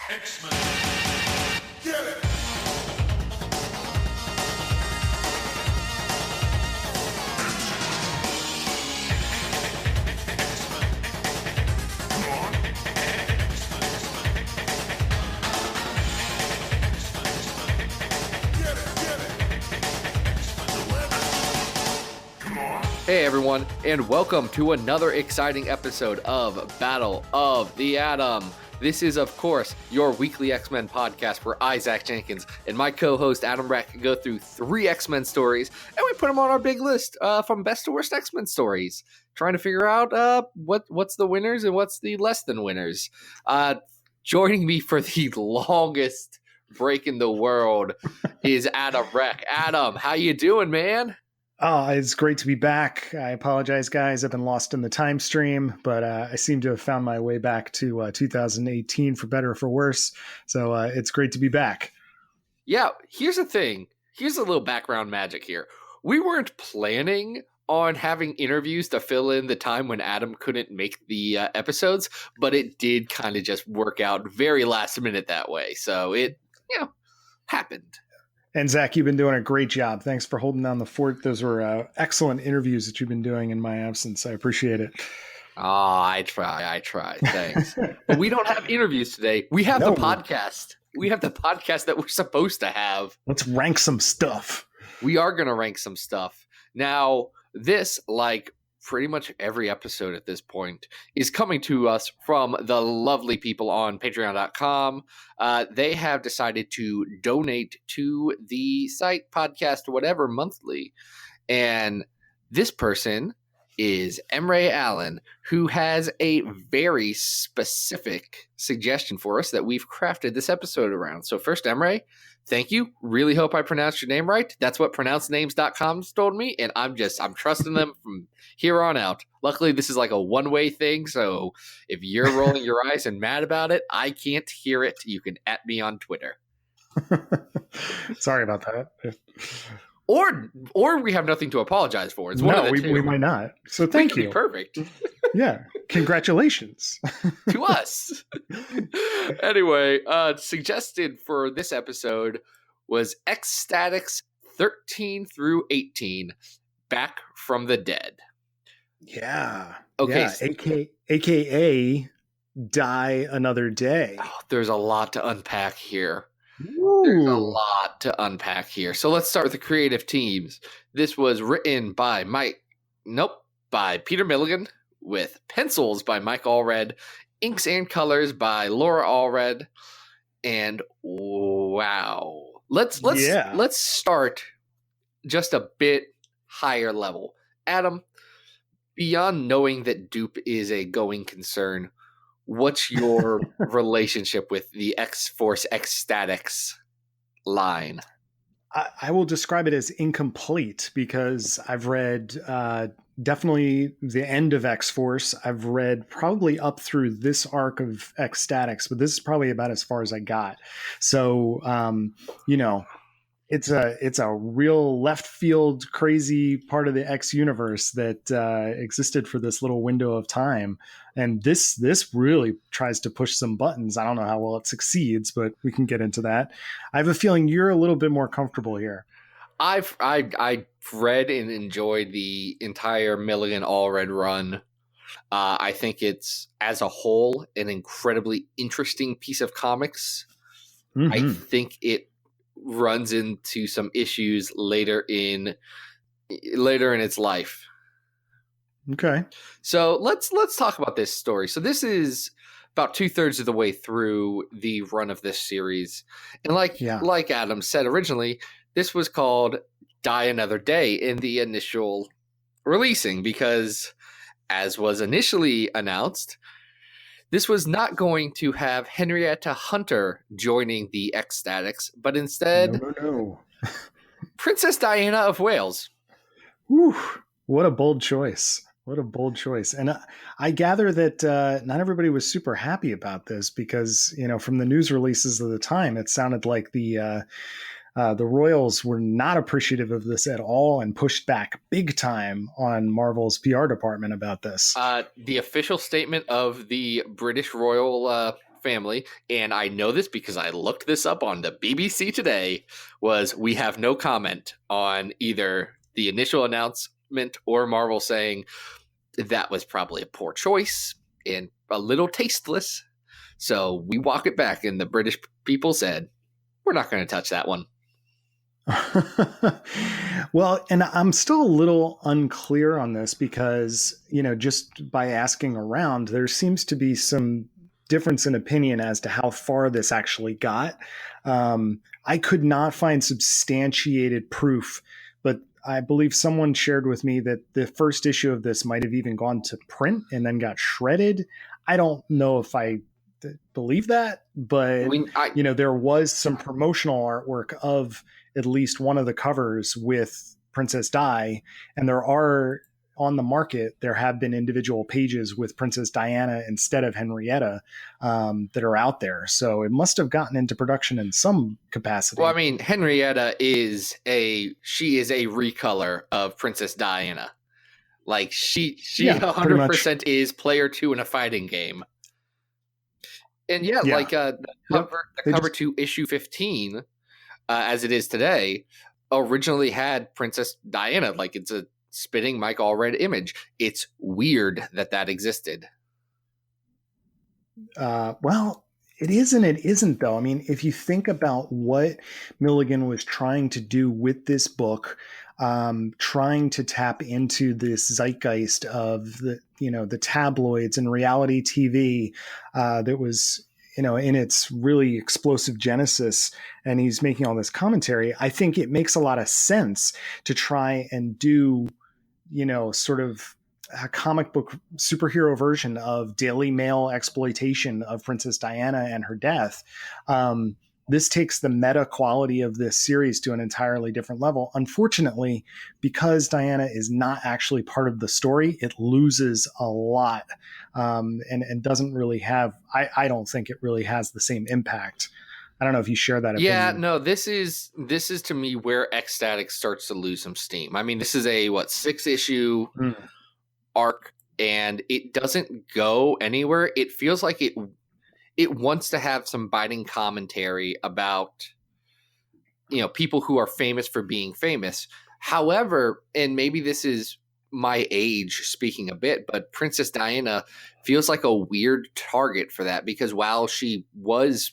X-Men. Get it! Hey everyone, and welcome to another exciting episode of Battle of the Atom. This is, of course, your weekly X-Men podcast where I, Zach Jenkins, and my co-host Adam Rack go through 3 X-Men stories, and we put them on our big list from best to worst X-Men stories, trying to figure out what's the winners and what's the less than winners. Joining me for the longest break in the world is Adam Rack. Adam, how you doing, man? Oh, it's great to be back. I apologize, guys. I've been lost in the time stream, but I seem to have found my way back to 2018 for better or for worse. So it's great to be back. Yeah, here's the thing. Here's a little background magic here. We weren't planning on having interviews to fill in the time when Adam couldn't make the episodes, but it did kind of just work out very last minute that way. So it, happened. And Zach, you've been doing a great job. Thanks for holding down the fort. Those were excellent interviews that you've been doing in my absence. I appreciate it. Oh, I try. Thanks. But we don't have interviews today. We have the podcast. We have the podcast that we're supposed to have. Let's rank some stuff. We are going to rank some stuff. Now, this, like pretty much every episode at this point, is coming to us from the lovely people on patreon.com. They have decided to donate to the site podcast whatever monthly. And this person is Emre Allen, who has a very specific suggestion for us that we've crafted this episode around. So first, Emre, thank you. Really hope I pronounced your name right. That's what pronouncednames.com told me, and I'm trusting them from here on out. Luckily, this is like a one-way thing, so if you're rolling your eyes and mad about it, I can't hear it. You can @ me on Twitter. Sorry about that. Or we have nothing to apologize for. It's one of the two. We might not. So thank you. Perfect. Yeah. Congratulations. To us. Anyway, suggested for this episode was X-Statix 13 through 18, Back from the Dead. Yeah. Okay. Yeah. AKA Die Another Day. Oh, there's a lot to unpack here. Ooh. There's a lot to unpack here. So let's start with the creative teams. This was written by Peter Milligan, with pencils by Mike Allred, inks and colors by Laura Allred, and wow. Let's start just a bit higher level. Adam, beyond knowing that dupe is a going concern, what's your relationship with the X-Force X-Statix line? I will describe it as incomplete because I've read definitely the end of X-Force. I've read probably up through this arc of X-Statix, but this is probably about as far as I got. So, it's a real left field crazy part of the X universe that existed for this little window of time. And this really tries to push some buttons. I don't know how well it succeeds, but we can get into that. I have a feeling you're a little bit more comfortable here. I've read and enjoyed the entire Milligan Allred run. I think it's, as a whole, an incredibly interesting piece of comics. Mm-hmm. I think it runs into some issues later in its life. Okay. So let's talk about this story. So this is about 2/3 of the way through the run of this series. And like Adam said originally, this was called Die Another Day in the initial releasing because, as was initially announced, this was not going to have Henrietta Hunter joining the X-Statix, but instead No. Princess Diana of Wales. Whew, what a bold choice. What a bold choice. And I gather that not everybody was super happy about this because, from the news releases of the time, it sounded like the Royals were not appreciative of this at all and pushed back big time on Marvel's PR department about this. The official statement of the British Royal family, and I know this because I looked this up on the BBC today, was we have no comment on either the initial announcement or Marvel saying that was probably a poor choice and a little tasteless. So we walk it back, and the British people said, we're not going to touch that one. Well, and I'm still a little unclear on this because, just by asking around, there seems to be some difference in opinion as to how far this actually got. I could not find substantiated proof, but I believe someone shared with me that the first issue of this might have even gone to print and then got shredded. I don't know if I believe that, but there was some promotional artwork of at least one of the covers with Princess Di, and there have been individual pages with Princess Diana instead of Henrietta that are out there. So it must have gotten into production in some capacity. Well, I mean, Henrietta is a recolor of Princess Diana. Like she 100% is player 2 in a fighting game. And the cover to issue 15, as it is today, originally had Princess Diana. Like, it's a spitting Mike Allred image. It's weird that existed. Well, it is and it isn't, though. I mean, if you think about what Milligan was trying to do with this book, trying to tap into this zeitgeist of the tabloids and reality TV that was in its really explosive genesis, and he's making all this commentary, I think it makes a lot of sense to try and do sort of a comic book superhero version of Daily Mail exploitation of Princess Diana and her death. This takes the meta quality of this series to an entirely different level. Unfortunately, because Diana is not actually part of the story, it loses a lot and doesn't really have, I don't think it really has the same impact. I don't know if you share that opinion. Yeah, no, this is to me where X-Statix starts to lose some steam. I mean, this is a 6-issue arc, and it doesn't go anywhere. It feels like it wants to have some biting commentary about people who are famous for being famous. However, and maybe this is my age speaking a bit, but Princess Diana feels like a weird target for that, because while she was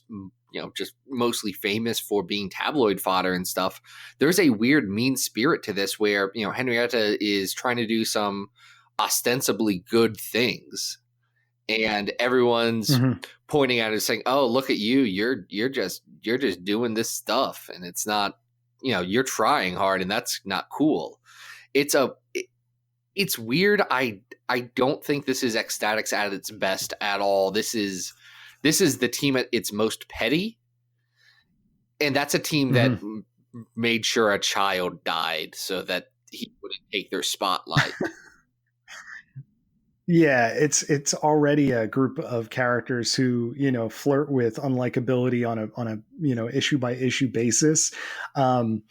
just mostly famous for being tabloid fodder and stuff, there's a weird mean spirit to this where Henrietta is trying to do some ostensibly good things, and everyone's pointing at it saying, oh, look at you, you're just doing this stuff, and it's not, you're trying hard, and that's not cool. It's weird. I don't think this is X-Statix at its best at all. This is the team at its most petty, and that's a team that made sure a child died so that he wouldn't take their spotlight. Yeah, it's already a group of characters who flirt with unlikability on a issue by issue basis, and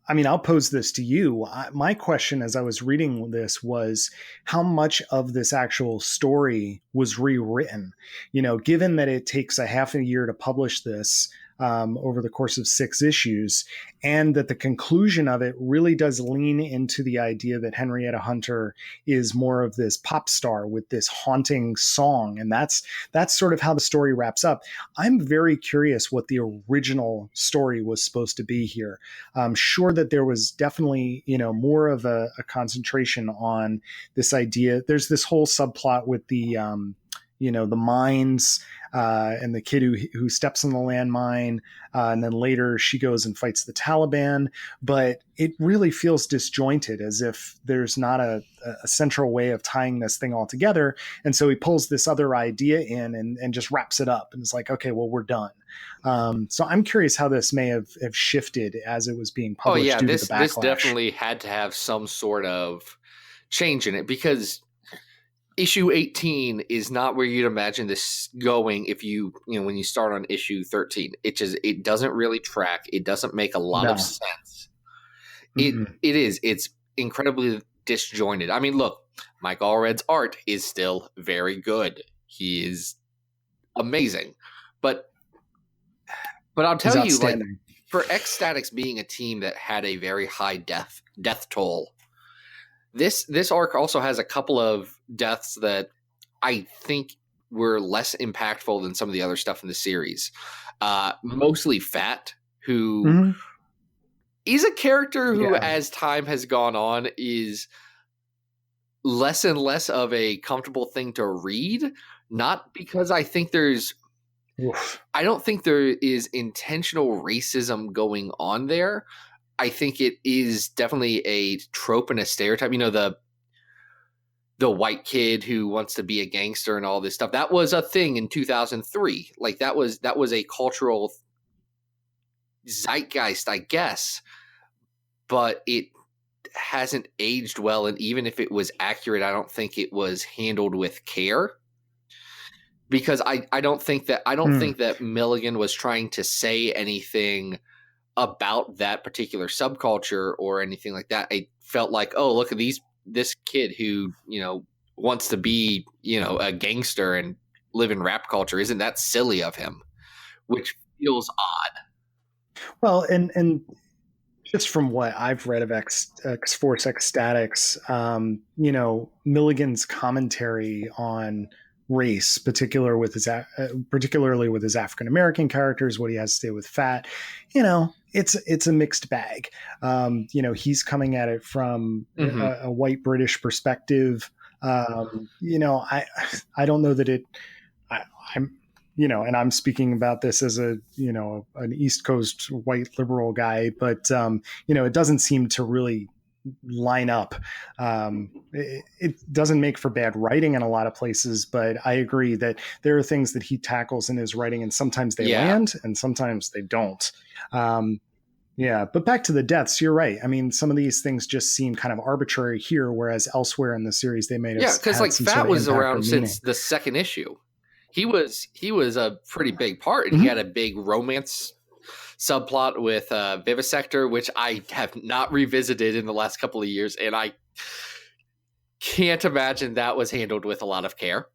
I mean, I'll pose this to you. My question as I was reading this was how much of this actual story was rewritten? Given that it takes a half a year to publish this over the course of 6 issues, and that the conclusion of it really does lean into the idea that Henrietta Hunter is more of this pop star with this haunting song. And that's sort of how the story wraps up. I'm very curious what the original story was supposed to be here. I'm sure that there was definitely, more of a concentration on this idea. There's this whole subplot with the mines and the kid who steps on the landmine, and then later she goes and fights the Taliban. But it really feels disjointed, as if there's not a central way of tying this thing all together. And so he pulls this other idea in and just wraps it up. And it's like, okay, well, we're done. So I'm curious how this may have shifted as it was being published due to the backlash. This definitely had to have some sort of change in it, because issue 18 is not where you'd imagine this going if when you start on issue 13. It doesn't really track. It doesn't make a lot of sense. It's incredibly disjointed. I mean, look, Mike Allred's art is still very good. He is amazing. But I'll He's tell you, like, outstanding. for X-Statix being a team that had a very high death toll, this arc also has a couple of deaths that I think were less impactful than some of the other stuff in the series. Mostly Fat, who is a character who, as time has gone on, is less and less of a comfortable thing to read. Not because I think I don't think there is intentional racism going on there. I think it is definitely a trope and a stereotype. You know, the white kid who wants to be a gangster and all this stuff. That was a thing in 2003. Like that was a cultural zeitgeist, I guess. But it hasn't aged well, and even if it was accurate, I don't think it was handled with care. Because I don't think that Milligan was trying to say anything about that particular subculture or anything like that. I felt like, oh, look at this kid who, you know, wants to be, you know, a gangster and live in rap culture. Isn't that silly of him? Which feels odd. Well, and just from what I've read of X-Force X-Statix, you know, Milligan's commentary on race, particularly with his African American characters, what he has to say with Fat, you know, it's a mixed bag. You know, he's coming at it from a white British perspective. You know, I don't know that I'm, you know, and I'm speaking about this as a, you know, an East Coast white liberal guy, but you know, it doesn't seem to really line up. It doesn't make for bad writing in a lot of places, but I agree that there are things that he tackles in his writing, and sometimes they land and sometimes they don't. Yeah, but back to the deaths, you're right. I mean, some of these things just seem kind of arbitrary here, whereas elsewhere in the series they made it. Because like Fat was around since the second issue. He was a pretty big part, and he had a big romance subplot with Vivisector, which I have not revisited in the last couple of years, and I can't imagine that was handled with a lot of care.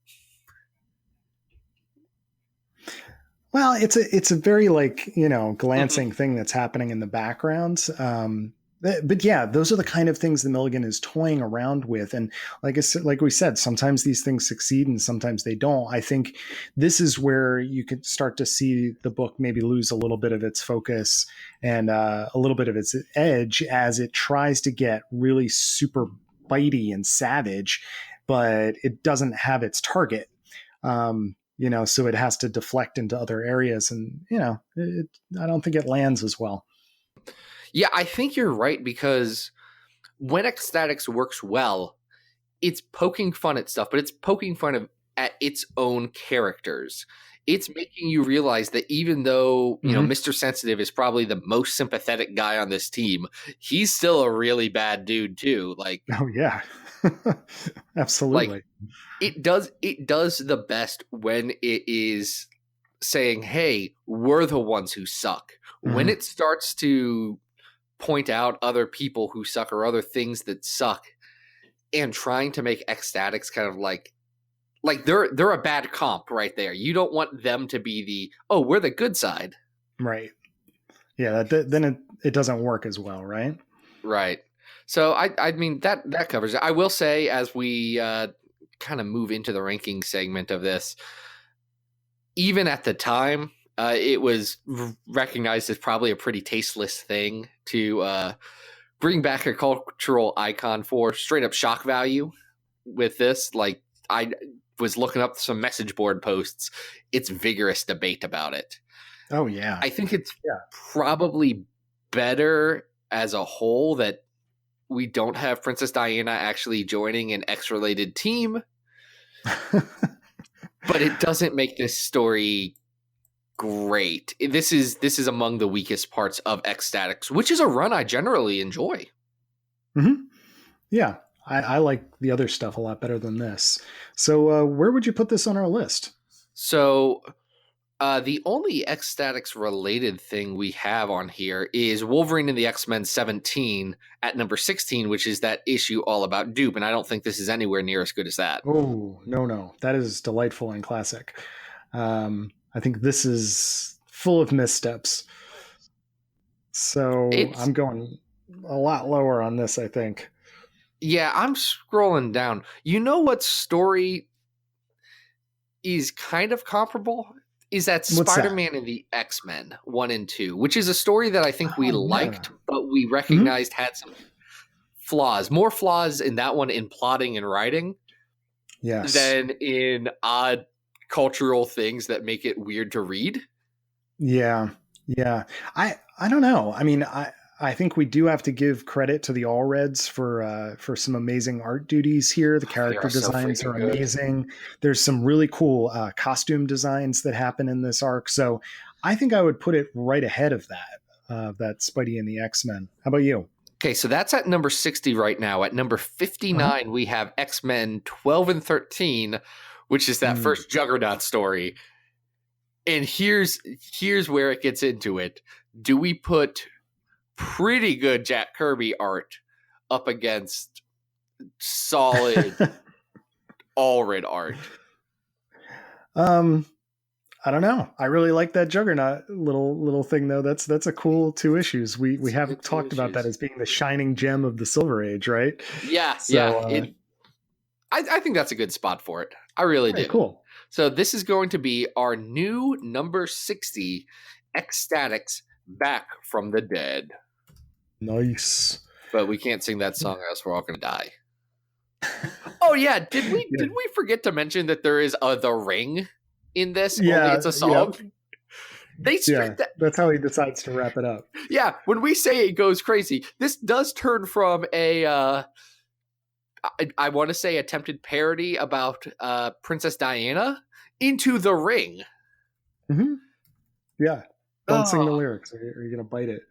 Well, it's a very, like, you know, glancing thing that's happening in the background. But yeah, those are the kind of things that Milligan is toying around with. And like we said, sometimes these things succeed and sometimes they don't. I think this is where you could start to see the book maybe lose a little bit of its focus and a little bit of its edge as it tries to get really super bitey and savage, but it doesn't have its target. You know, so it has to deflect into other areas, and, you know, I don't think it lands as well. Yeah, I think you're right, because when X-Statix works well, it's poking fun at stuff, but it's poking fun at its own characters. It's making you realize that even though, you know, Mr. Sensitive is probably the most sympathetic guy on this team, he's still a really bad dude too. Like, oh yeah, absolutely. Like, it does the best when it is saying, hey, we're the ones who suck. When it starts to point out other people who suck or other things that suck, and trying to make X-Statix kind of like they're a bad comp right there. You don't want them to be we're the good side. Right. Yeah, then it doesn't work as well, right? Right. So I mean that covers it. I will say, as we kind of move into the ranking segment of this, even at the time, it was recognized as probably a pretty tasteless thing to bring back a cultural icon for straight up shock value with this. Like, I was looking up some message board posts. It's vigorous debate about it. Oh, yeah. I think it's probably better as a whole that we don't have Princess Diana actually joining an X-related team. But it doesn't make this story great. This is among the weakest parts of X-Statix, which is a run I generally enjoy. Yeah, I like the other stuff a lot better than this. So where would you put this on our list? So the only X-Statix related thing we have on here is Wolverine and the X-Men 17 at number 16, which is that issue all about Dupe, and I don't think this is anywhere near as good as that. Oh, no. That is delightful and classic. I think this is full of missteps. So I'm going a lot lower on this, I think. Yeah, I'm scrolling down. You know what story is kind of comparable? Is that Spider-Man and the X-Men 1 and 2, which is a story that I think we liked, but we recognized had some flaws. More flaws in that one in plotting and writing than in odd cultural things that make it weird to read. Yeah. I don't know. I mean, I think we do have to give credit to the All Reds for some amazing art duties here. The character designs are amazing. There's some really cool costume designs that happen in this arc. So I think I would put it right ahead of that Spidey and the X-Men. How about you? Okay, so that's at number 60 right now. At number 59, we have X-Men 12 and 13, which is that first Juggernaut story. And here's where it gets into it. Do we put pretty good Jack Kirby art up against solid Allred art? I don't know. I really like that Juggernaut little thing though. That's a cool 2 issues. We haven't talked about that as being the shining gem of the Silver Age, right? Yeah, so, I think that's a good spot for it. I really do. Cool. So this is going to be our new number 60, X-Statix, Back from the Dead. Nice. But we can't sing that song or else we're all going to die. Oh yeah, did we forget to mention that there is The Ring in this? Yeah, only it's a song. Yeah. They that. That's how he decides to wrap it up. Yeah, when we say it goes crazy, this does turn from a I want to say attempted parody about Princess Diana into The Ring. Mm-hmm. Yeah. Don't sing the lyrics or you're going to bite it.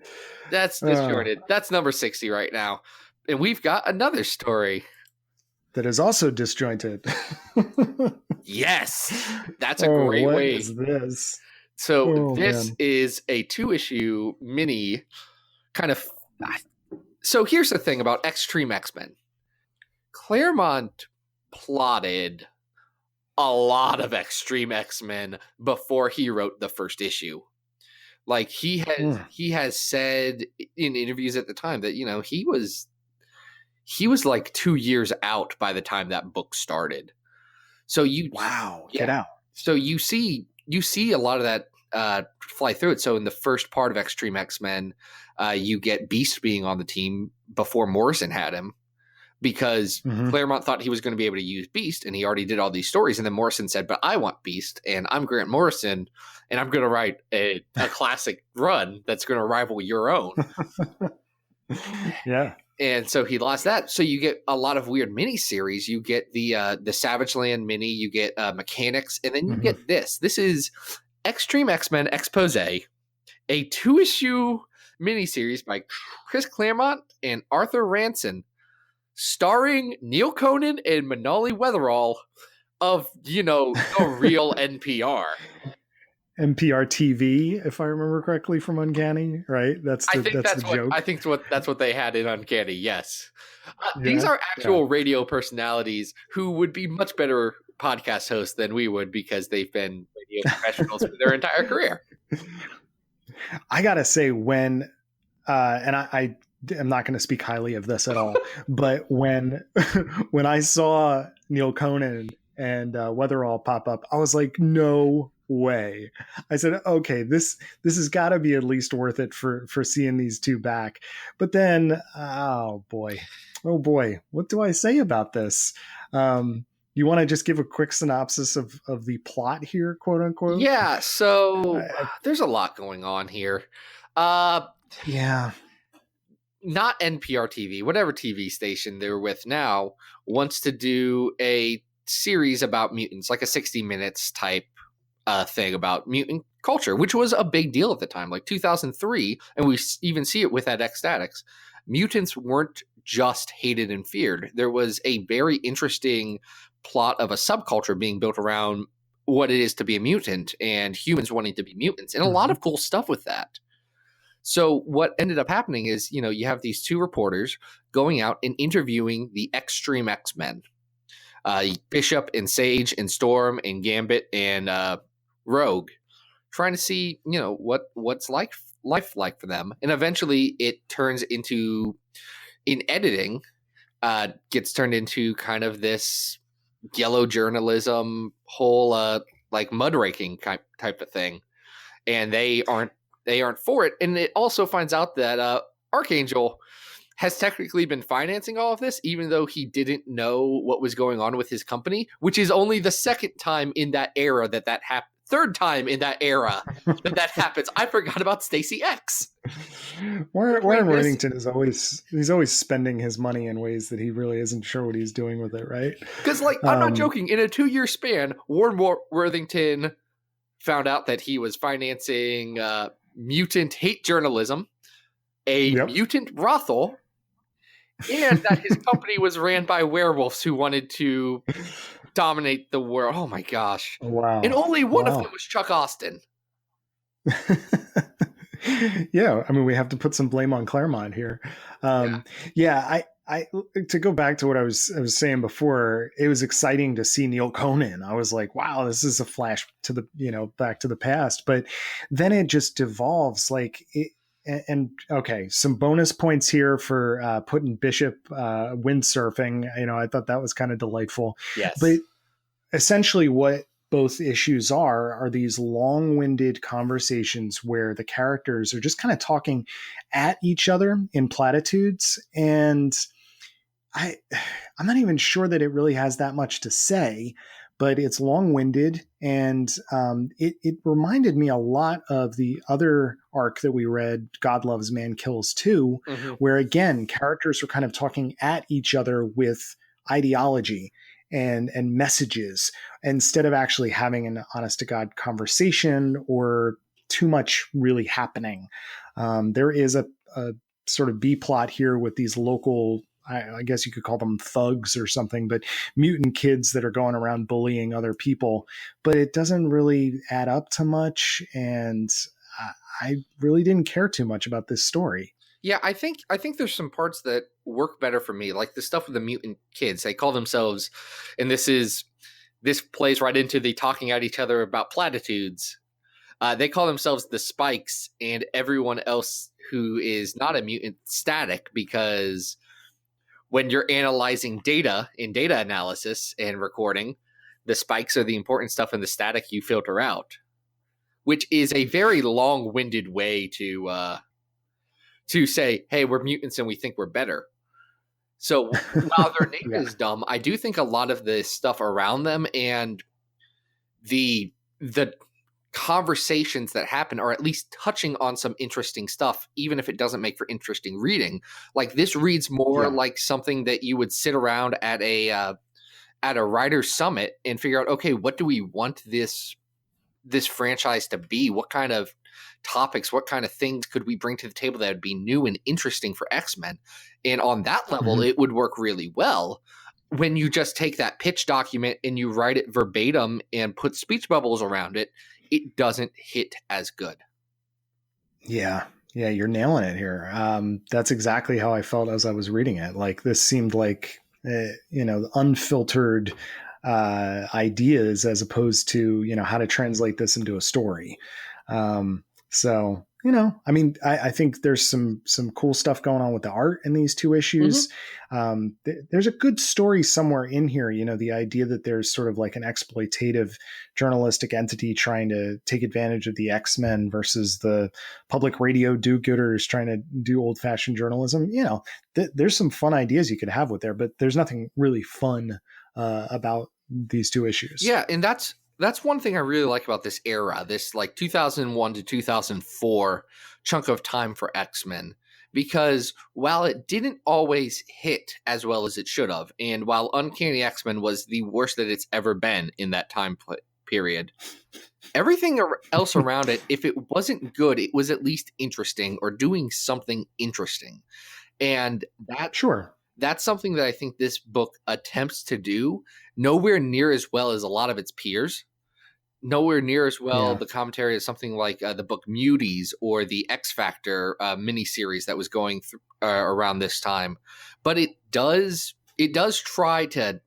That's disjointed. That's number 60 right now. And we've got another story. That is also disjointed. Yes. That's a great way. What is this? So this is a 2-issue mini kind of... So here's the thing about X-Treme X-Men. Claremont plotted a lot of X-Treme X-Men before he wrote the first issue. Like he has said in interviews at the time that, you know, he was like 2 years out by the time that book started. So get out. So you see a lot of that fly through it. So in the first part of X-Treme X-Men, you get Beast being on the team before Morrison had him. Because Claremont thought he was going to be able to use Beast, and he already did all these stories. And then Morrison said, but I want Beast, and I'm Grant Morrison, and I'm going to write a classic run that's going to rival your own. Yeah. And so he lost that. So you get a lot of weird miniseries. You get the Savage Land mini, you get Mechanics, and then you get this. This is X-Treme X-Men Expose, a 2-issue miniseries by Chris Claremont and Arthur Ranson, starring Neil Conan and Manali Weatherall of, you know, a real NPR. NPR TV, if I remember correctly, from Uncanny, right? That's the joke. I think that's what they had in Uncanny, yes. These are actual radio personalities who would be much better podcast hosts than we would because they've been radio professionals for their entire career. I got to say, when, and I'm not going to speak highly of this at all, but when I saw Neil Conan and Weatherall pop up, I was like, no way. I said, okay, this has got to be at least worth it for seeing these two back. But then, oh boy, what do I say about this? You want to just give a quick synopsis of the plot here, quote unquote? Yeah. So there's a lot going on here. Yeah. Not NPR TV, whatever TV station they're with now wants to do a series about mutants, like a 60 Minutes type thing about mutant culture, which was a big deal at the time, like 2003. And we even see it with that X-Statix. Mutants weren't just hated and feared. There was a very interesting plot of a subculture being built around what it is to be a mutant and humans wanting to be mutants, and a lot of cool stuff with that. So what ended up happening is, you know, you have these two reporters going out and interviewing the X-Treme X-Men, Bishop and Sage and Storm and Gambit and rogue, trying to see, what's life like for them. And eventually it turns into, in editing, gets turned into kind of this yellow journalism whole like mudraking type of thing. And they aren't for it. And it also finds out that Archangel has technically been financing all of this, even though he didn't know what was going on with his company, which is only the second time in that era that happened. Third time in that era that happens. I forgot about Stacy X. Warren Worthington he's always spending his money in ways that he really isn't sure what he's doing with it, right? Because, I'm not joking. In a 2-year span, Warren Worthington found out that he was financing mutant hate journalism, a mutant brothel, and that his company was ran by werewolves who wanted to dominate the world. Oh my gosh. Wow. And only one of them was Chuck Austin. Yeah, I mean, we have to put some blame on Claremont here. I to go back to what I was saying before, it was exciting to see Neil Conan. I was like, wow, this is a flash to the back to the past. But then it just devolves and okay, some bonus points here for putting Bishop windsurfing. I thought that was kind of delightful. Yes. But essentially what both issues are these long-winded conversations where the characters are just kind of talking at each other in platitudes. And I'm not even sure that it really has that much to say, but it's long-winded. And it reminded me a lot of the other arc that we read, God Loves, Man Kills 2, where again, characters were kind of talking at each other with ideology and messages instead of actually having an honest to God conversation or too much really happening. There is a sort of B plot here with these local, I guess you could call them thugs or something, but mutant kids that are going around bullying other people, but it doesn't really add up to much. And I really didn't care too much about this story. Yeah, I think there's some parts that work better for me, like the stuff with the mutant kids. They call themselves, and this plays right into the talking at each other about platitudes. They call themselves the Spikes, and everyone else who is not a mutant static, because when you're analyzing data in data analysis and recording, the spikes are the important stuff, and the static you filter out, which is a very long-winded way to say, hey, we're mutants and we think we're better. So while their name is dumb, I do think a lot of the stuff around them and the conversations that happen are at least touching on some interesting stuff, even if it doesn't make for interesting reading. Like, this reads more like something that you would sit around at a writer's summit and figure out, okay, what do we want this franchise to be? What kind of topics, what kind of things could we bring to the table that would be new and interesting for X-Men? And on that level, it would work really well. When you just take that pitch document and you write it verbatim and put speech bubbles around it, it doesn't hit as good. Yeah, you're nailing it here. That's exactly how I felt as I was reading it. Like, this seemed like, unfiltered ideas as opposed to, how to translate this into a story. So, I think there's some cool stuff going on with the art in these two issues. There's a good story somewhere in here, the idea that there's sort of like an exploitative journalistic entity trying to take advantage of the X-Men versus the public radio do-gooders trying to do old-fashioned journalism. There's some fun ideas you could have with there, but there's nothing really fun about these two issues. Yeah, and that's one thing I really like about this era, this like 2001 to 2004 chunk of time for X-Men, because while it didn't always hit as well as it should have, and while Uncanny X-Men was the worst that it's ever been in that time period, everything else around it, if it wasn't good, it was at least interesting or doing something interesting. And that's something that I think this book attempts to do, nowhere near as well as a lot of its peers. Nowhere near as well the commentary as something like the book Muties or the X Factor miniseries that was going around this time. But it does try to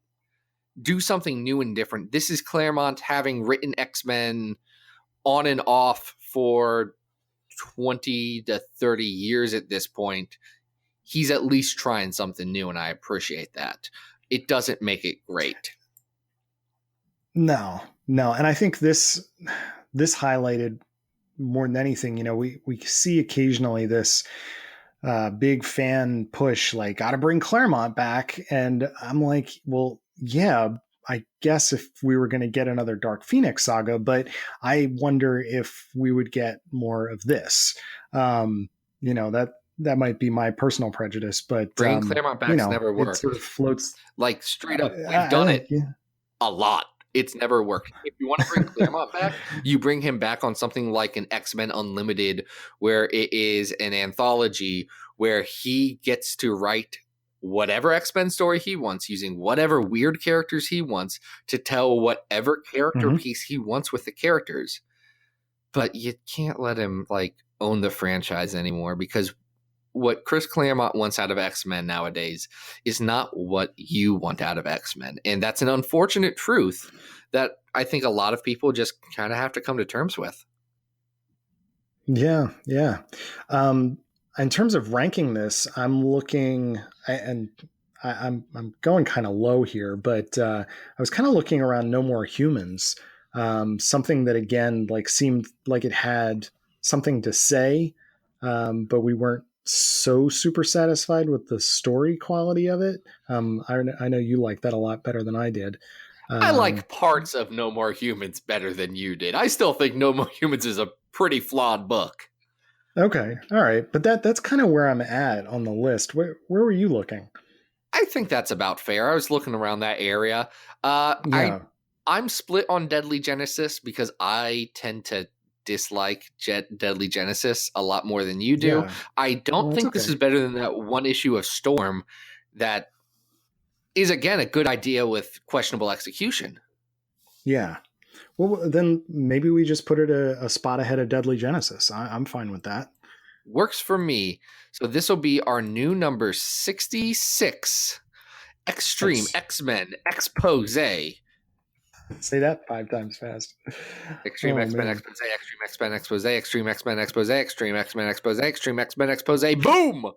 do something new and different. This is Claremont having written X-Men on and off for 20 to 30 years at this point, he's at least trying something new, and I appreciate that. It doesn't make it great. No. And I think this highlighted more than anything, we see occasionally this big fan push, like, gotta bring Claremont back. And I'm like, well, yeah, I guess if we were going to get another Dark Phoenix saga, but I wonder if we would get more of this. That might be my personal prejudice, but bringing Claremont back's never worked. It sort of floats like straight up. We've done it a lot. It's never worked. If you want to bring Claremont back, you bring him back on something like an X-Men Unlimited, where it is an anthology where he gets to write whatever X-Men story he wants, using whatever weird characters he wants to tell whatever character piece he wants with the characters. But you can't let him own the franchise anymore, because what Chris Claremont wants out of X-Men nowadays is not what you want out of X-Men. And that's an unfortunate truth that I think a lot of people just kind of have to come to terms with. Yeah. In terms of ranking this, I'm looking, and I'm going kind of low here, but I was kind of looking around No More Humans, something that again seemed like it had something to say, but we weren't so super satisfied with the story quality of it. I know you like that a lot better than I did. I like parts of No More Humans better than you did. I still think No More Humans is a pretty flawed book. Okay. All right. But that's kind of where I'm at on the list. Where were you looking? I think that's about fair. I was looking around that area. Yeah. I'm split on Deadly Genesis because I tend to dislike Deadly Genesis a lot more than you do. Yeah. I don't think this is better than that one issue of Storm that is, again, a good idea with questionable execution. Yeah. Well, then maybe we just put it a spot ahead of Deadly Genesis. I'm fine with that. Works for me. So this will be our new number 66, X-Treme X-Men Expose. Say that 5 times fast. X-Treme X-Men Expose, X-Treme X-Men Expose, X-Treme X-Men Expose, X-Treme X-Men Expose, X-Treme X-Men Expose. Boom!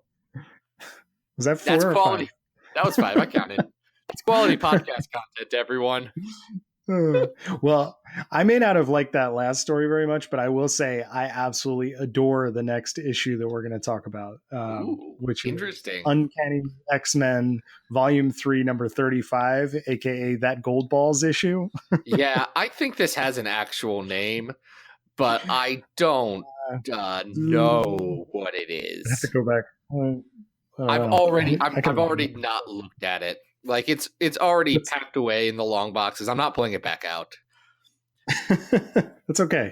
Was that 4 That's or quality. 5? That was 5. I counted. It's quality podcast content, everyone. Well, I may not have liked that last story very much, but I will say I absolutely adore the next issue that we're going to talk about, which interesting. Is Uncanny X-Men Volume 3, number 35, aka that Goldballs issue. Yeah, I think this has an actual name, but I don't know what it is. I have to go back. I've already not looked at it. It's already packed away in the long boxes. I'm not pulling it back out. That's okay.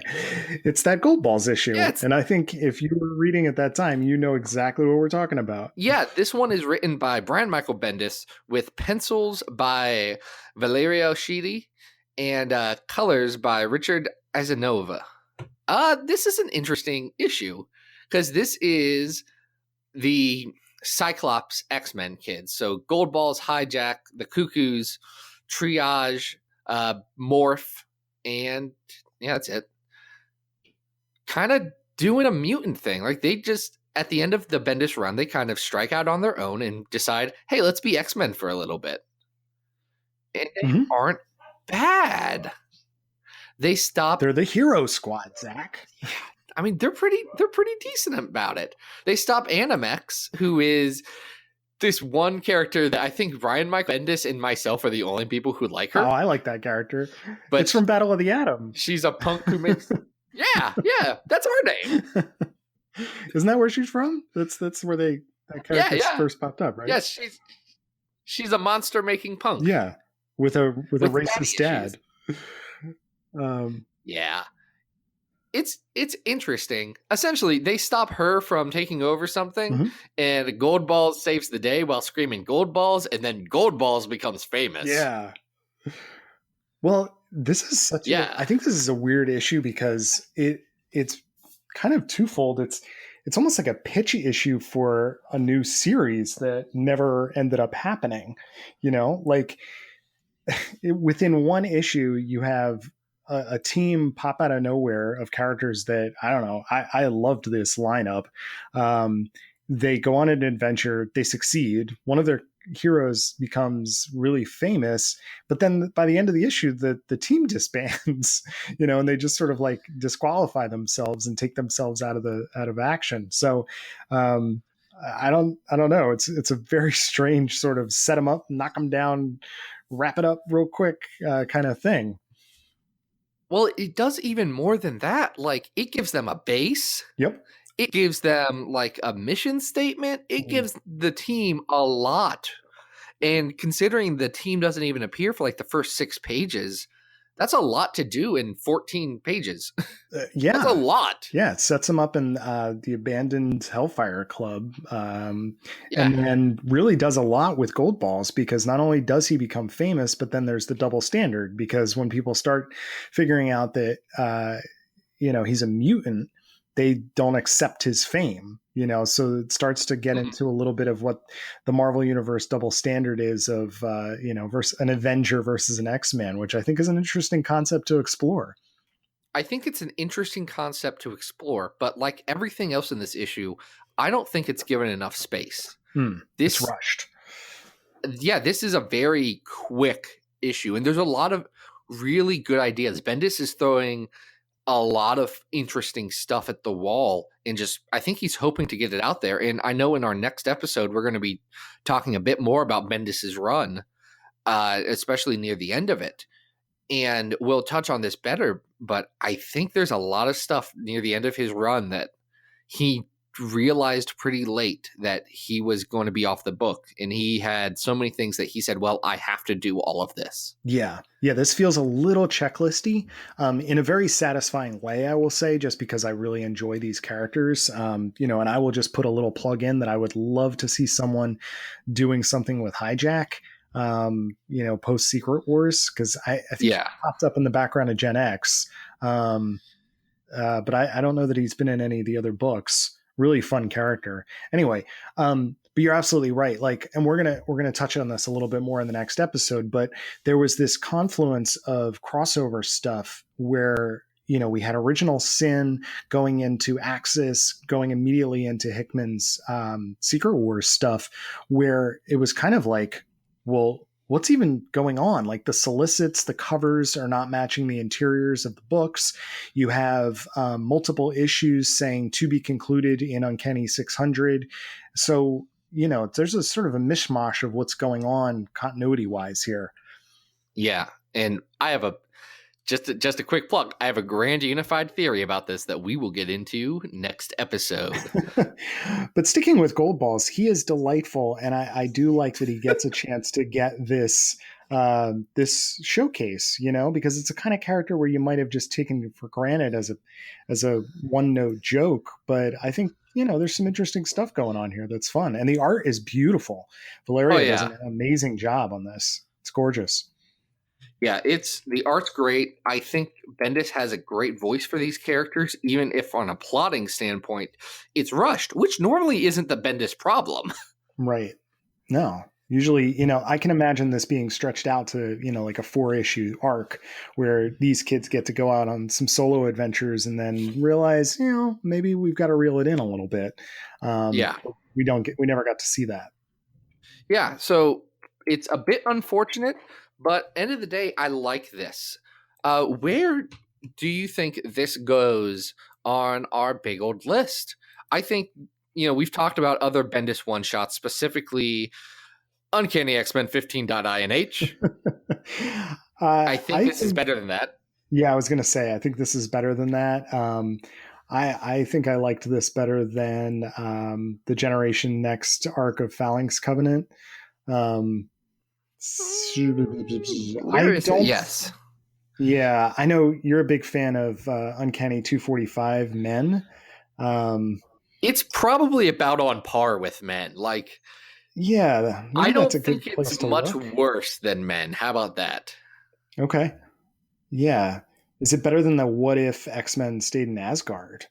It's that Goldballs issue. Yeah, and I think if you were reading at that time, you know exactly what we're talking about. Yeah, this one is written by Brian Michael Bendis with pencils by Valerio Schiti and colors by Richard Azanova. This is an interesting issue because this is the Cyclops X-Men kids. So Goldballs, Hijack, the Cuckoos, Triage, Morph, and yeah, that's it. Kind of doing a mutant thing. They just, at the end of the Bendis run, they kind of strike out on their own and decide, hey, let's be X-Men for a little bit. And they aren't bad. They stop. They're the hero squad, Zach. Yeah. I mean, they're pretty decent about it. They stop Animex, who is this one character that I think Brian Michael Bendis and myself are the only people who like her. Oh, I like that character. But it's from Battle of the Atom. She's a punk who makes yeah, that's her name. Isn't that where she's from? That's where that character first popped up, right? Yes, she's a monster making punk. Yeah. With a racist dad. Yeah. It's interesting. Essentially, they stop her from taking over something, and Goldballs saves the day while screaming Goldballs, and then Goldballs becomes famous. Yeah. Well, this is such I think this is a weird issue because it's kind of twofold. It's almost like a pitch issue for a new series that never ended up happening. Within one issue, you have a team pop out of nowhere of characters that I don't know. I loved this lineup. They go on an adventure, they succeed. One of their heroes becomes really famous, but then by the end of the issue, the team disbands, and they just sort of like disqualify themselves and take themselves out of action. So I don't know. It's a very strange sort of set them up, knock them down, wrap it up real quick kind of thing. Well, it does even more than that. Like, it gives them a base. Yep. It gives them like a mission statement. It gives the team a lot. And considering the team doesn't even appear for like the first 6 pages, that's a lot to do in 14 pages. Yeah. That's a lot. Yeah. It sets them up in the abandoned Hellfire Club. And then really does a lot with Goldballs, because not only does he become famous, but then there's the double standard, because when people start figuring out that, he's a mutant, they don't accept his fame, so it starts to get into a little bit of what the Marvel Universe double standard is of, versus an Avenger versus an X-Man, which I think is an interesting concept to explore. I think it's an interesting concept to explore, but like everything else in this issue, I don't think it's given enough space. It's rushed. Yeah, this is a very quick issue, and there's a lot of really good ideas. Bendis is throwing a lot of interesting stuff at the wall, and just I think he's hoping to get it out there. And I know in our next episode we're going to be talking a bit more about Bendis's run, especially near the end of it, and we'll touch on this better. But I think there's a lot of stuff near the end of his run that he realized pretty late that he was going to be off the book, and he had so many things that he said, well, I have to do all of this. Yeah, this feels a little checklisty, in a very satisfying way, I will say, just because I really enjoy these characters. And I will just put a little plug in that I would love to see someone doing something with Hijack, post Secret Wars, because I think he popped up in the background of Gen X, but I don't know that he's been in any of the other books. Really fun character. Anyway, but you're absolutely right. Like, and we're gonna touch on this a little bit more in the next episode. But there was this confluence of crossover stuff where we had Original Sin going into Axis, going immediately into Hickman's Secret Wars stuff, where it was kind of like, well, what's even going on? Like, the solicits, the covers are not matching the interiors of the books. You have multiple issues saying to be concluded in Uncanny 600. So, there's a sort of a mishmash of what's going on continuity wise here. Yeah. And I have just a quick plug. I have a grand unified theory about this that we will get into next episode. But sticking with Goldballs, he is delightful, and I do like that he gets a chance to get this this showcase, because it's a kind of character where you might have just taken for granted as a one note joke. But I think there's some interesting stuff going on here that's fun, and the art is beautiful. Valeria does an amazing job on this. It's gorgeous. Yeah, the art's great. I think Bendis has a great voice for these characters, even if on a plotting standpoint, it's rushed, which normally isn't the Bendis problem. Right. No. Usually, I can imagine this being stretched out to, like a 4-issue arc where these kids get to go out on some solo adventures and then realize, maybe we've got to reel it in a little bit. We never got to see that. Yeah. So it's a bit unfortunate. But end of the day, I like this. Where do you think this goes on our big old list? I think, we've talked about other Bendis one-shots, specifically Uncanny X-Men 15.INH. I think this is better than that. Yeah, I was going to say, I think this is better than that. I think I liked this better than the Generation Next arc of Phalanx Covenant. Yes. Yeah, I know you're a big fan of Uncanny 245 Men. It's probably about on par with Men. Like, yeah, I don't think it's much worse than Men. How about that? Okay. Yeah. Is it better than the What If X-Men Stayed in Asgard?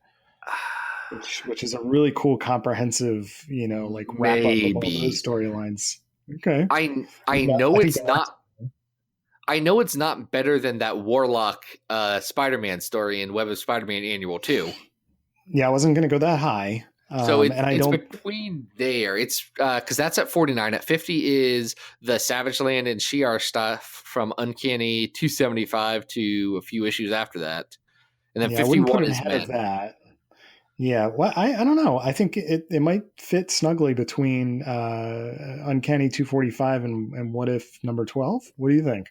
Which is a really cool, comprehensive, like wrap up of all those storylines. Okay. I know it's not. I know it's not better than that Warlock Spider-Man story in Web of Spider-Man Annual 2. Yeah, I wasn't going to go that high. So and I it's don't. between there. It's because that's at 49. At 50 is the Savage Land and Shi'ar stuff from Uncanny 275 to a few issues after that. And then Yeah, I wouldn't put 51 it is ahead Men. of that. Yeah, well, I don't know. I think it might fit snugly between Uncanny 245 and What If number 12. What do you think?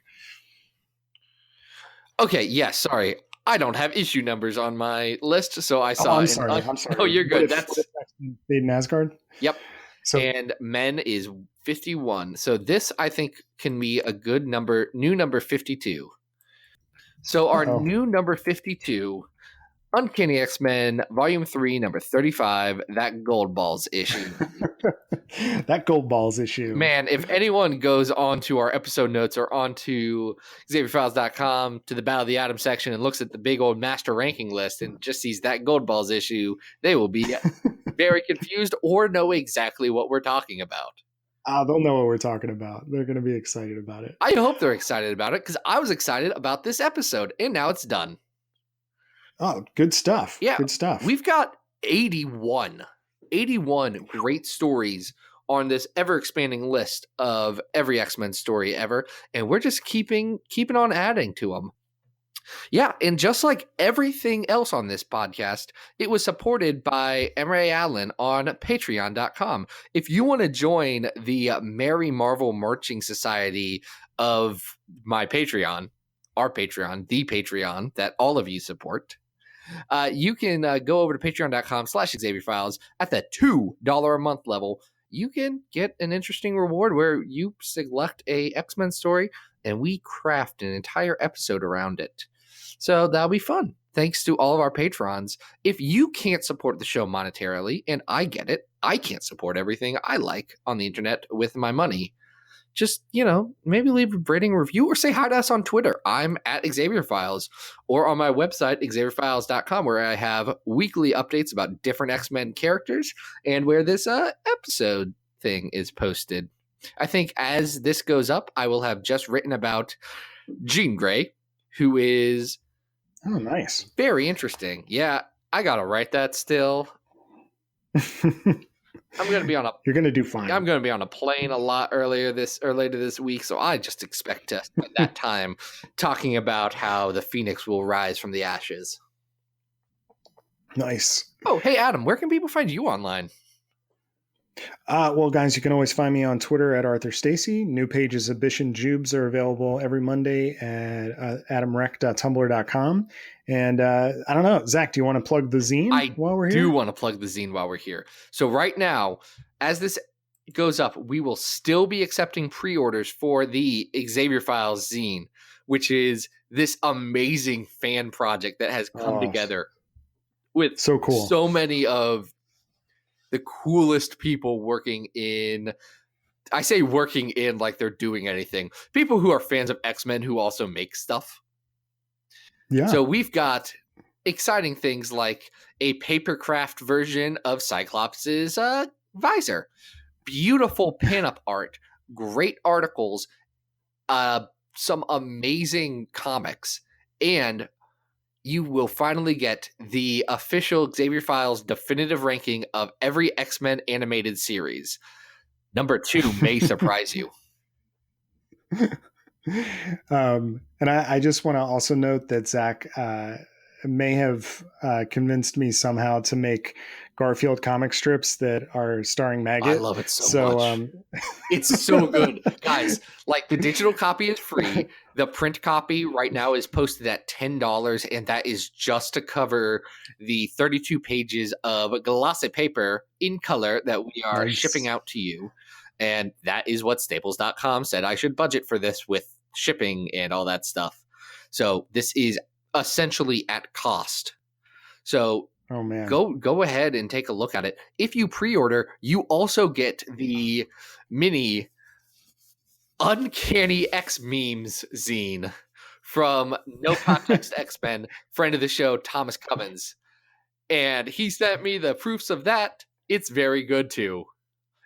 Okay, yes, sorry. I don't have issue numbers on my list, so I saw I'm it. sorry. I'm sorry. Oh, you're good. What if X-Men stayed in Asgard? Yep. So And Men is 51. So this, I think, can be a good number, new number 52. So our new number 52, Uncanny X-Men, Volume 3, number 35, that Goldballs issue. that Goldballs issue. Man, if anyone goes onto our episode notes or onto XavierFiles.com to the Battle of the Atom section and looks at the big old master ranking list and just sees that Goldballs issue, they will be very confused or know exactly what we're talking about. They'll know what we're talking about. They're going to be excited about it. I hope they're excited about it because I was excited about this episode, and now it's done. Oh, good stuff. Yeah. Good stuff. We've got 81 great stories on this ever-expanding list of every X-Men story ever, and we're just keeping on adding to them. Yeah, and just like everything else on this podcast, it was supported by Emre Allen on Patreon.com. If you want to join the Merry Marvel Marching Society of my Patreon, our Patreon, the Patreon that all of you support, you can go over to patreon.com/XavierFiles at the $2 a month level. You can get an interesting reward where you select a X-Men story and we craft an entire episode around it. So that'll be fun. Thanks to all of our patrons. If you can't support the show monetarily, and I get it, I can't support everything I like on the internet with my money. Just, maybe leave a rating review or say hi to us on Twitter. I'm at Xavier Files, or on my website, XavierFiles.com, where I have weekly updates about different X-Men characters and where this episode thing is posted. I think as this goes up, I will have just written about Jean Grey, who is nice. Very interesting. Yeah, I got to write that still. I'm going to be on a. You're going to do fine. I'm going to be on a plane a lot later this week, so I just expect to spend that time talking about how the Phoenix will rise from the ashes. Nice. Oh, hey Adam, where can people find you online? Well, guys, you can always find me on Twitter at Arthur Stacy. New pages of Bish and Jubes are available every Monday at adamrec.tumblr.com. And I don't know, Zach, do you want to plug the zine while we're here? I do want to plug the zine while we're here. So right now, as this goes up, we will still be accepting pre-orders for the Xavier Files zine, which is this amazing fan project that has come together with so cool. So many of the coolest people working in, I say working in like they're doing anything. People who are fans of X-Men who also make stuff. Yeah. So we've got exciting things like a papercraft version of Cyclops' visor. Beautiful pinup art. Great articles. Some amazing comics. And you will finally get the official Xavier Files definitive ranking of every X-Men animated series. Number 2 may surprise you. And I just want to also note that Zach may have convinced me somehow to make Garfield comic strips that are starring Maggot. I love it so much. It's so good. Guys, like the digital copy is free. The print copy right now is posted at $10, and that is just to cover the 32 pages of glossy paper in color that we are shipping out to you. And that is what Staples.com said I should budget for this with shipping and all that stuff. So this is essentially at cost. So go ahead and take a look at it. If you pre-order, you also get the mini Uncanny X Memes zine from No Context X-Men, friend of the show, Thomas Cummins. And he sent me the proofs of that. It's very good too.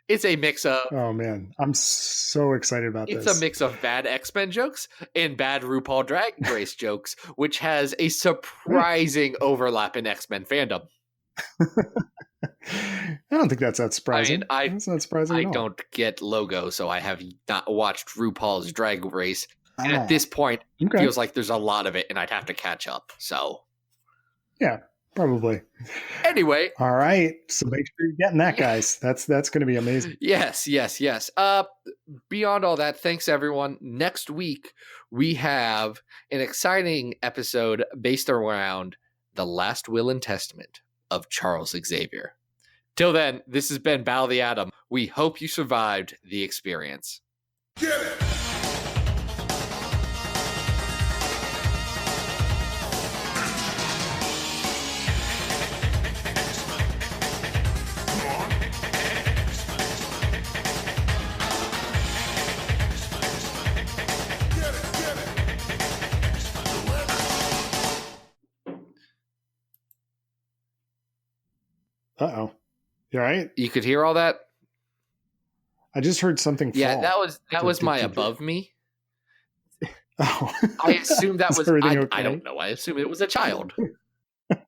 It's a mix of Oh man, I'm so excited about it's this. a mix of bad X-Men jokes and bad RuPaul Drag Race jokes, which has a surprising overlap in X-Men fandom. I don't think that's that surprising. That's not surprising I at all. don't get logo, so I have not watched RuPaul's Drag Race. And at this point, it Okay. feels like there's a lot of it, and I'd have to catch up. So, Yeah, probably. anyway, All right. So make sure you're getting that, guys. That's going to be amazing. yes. Beyond all that, thanks everyone. Next week we have an exciting episode based around the last will and testament of Charles Xavier. Till then, this has been Battle of the Atom. We hope you survived the experience. Get it! Uh-oh. You all right? You could hear all that? I just heard something fall. Yeah, that was my above me. Oh. I assume that Is was everything I okay? don't know. I assume it was a child.